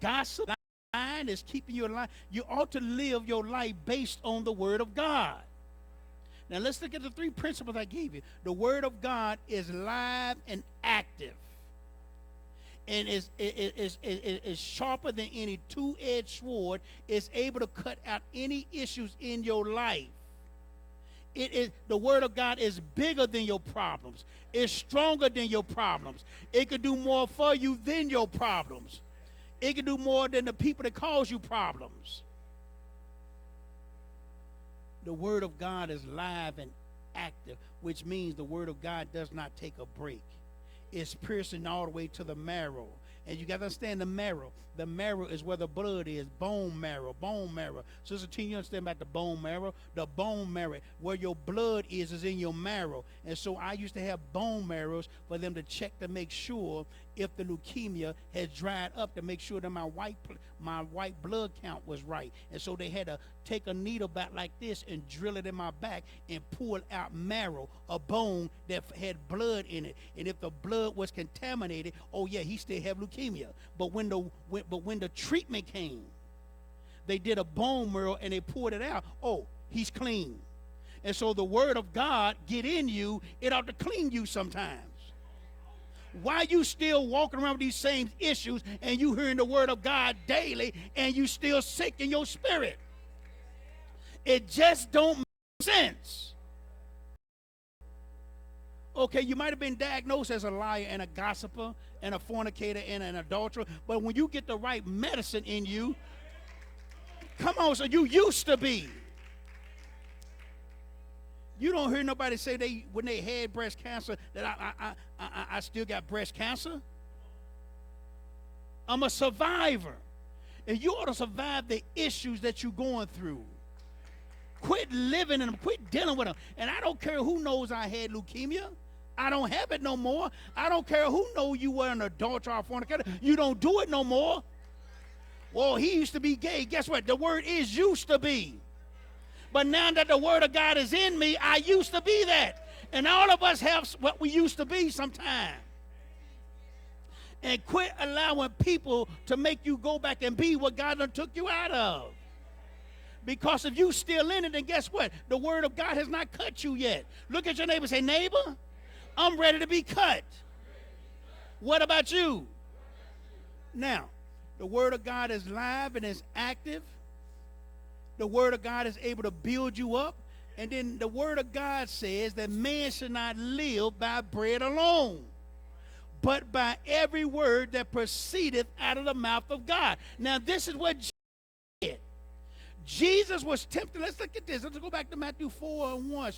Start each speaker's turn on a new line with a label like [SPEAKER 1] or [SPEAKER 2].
[SPEAKER 1] gossip, lying is keeping you alive. You ought to live your life based on the Word of God. Now let's look at the three principles I gave you. The Word of God is live and active, and is sharper than any two-edged sword. It's able to cut out any issues in your life. The Word of God is bigger than your problems. It's stronger than your problems. It can do more for you than your problems. It can do more than the people that cause you problems. The Word of God is live and active, which means the Word of God does not take a break. It's piercing all the way to the marrow. And you got to understand the marrow. The marrow is where the blood is. Bone marrow, bone marrow. Sister Tina, you understand about the bone marrow? The bone marrow, where your blood is in your marrow. And so I used to have bone marrows for them to check to make sure if the leukemia had dried up, to make sure that my white blood count was right. And so they had to take a needle back like this and drill it in my back and pull out marrow, a bone that had blood in it. And if the blood was contaminated, oh yeah, he still have leukemia. But when the treatment came, they did a bone marrow and they pulled it out. Oh, he's clean. And so the Word of God get in you, it ought to clean you sometimes. Why you still walking around with these same issues and you hearing the Word of God daily and you still sick in your spirit? It just don't make sense. Okay, you might have been diagnosed as a liar and a gossiper and a fornicator and an adulterer, but when you get the right medicine in you, come on, so you used to be. You don't hear nobody say when they had breast cancer that I still got breast cancer. I'm a survivor. And you ought to survive the issues that you're going through. Quit living in them. Quit dealing with them. And I don't care who knows I had leukemia. I don't have it no more. I don't care who knows you were an adulterer or fornicator. You don't do it no more. Well, he used to be gay. Guess what? The word is used to be. But now that the Word of God is in me, I used to be that. And all of us have what we used to be sometime. And quit allowing people to make you go back and be what God done took you out of. Because if you still in it, then guess what? The Word of God has not cut you yet. Look at your neighbor and say, neighbor, I'm ready to be cut. What about you? Now, the Word of God is live and is active. The Word of God is able to build you up. And then the Word of God says that man should not live by bread alone, but by every word that proceedeth out of the mouth of God. Now, this is what Jesus did. Jesus was tempted. Let's look at this. Let's go back to Matthew 4:1.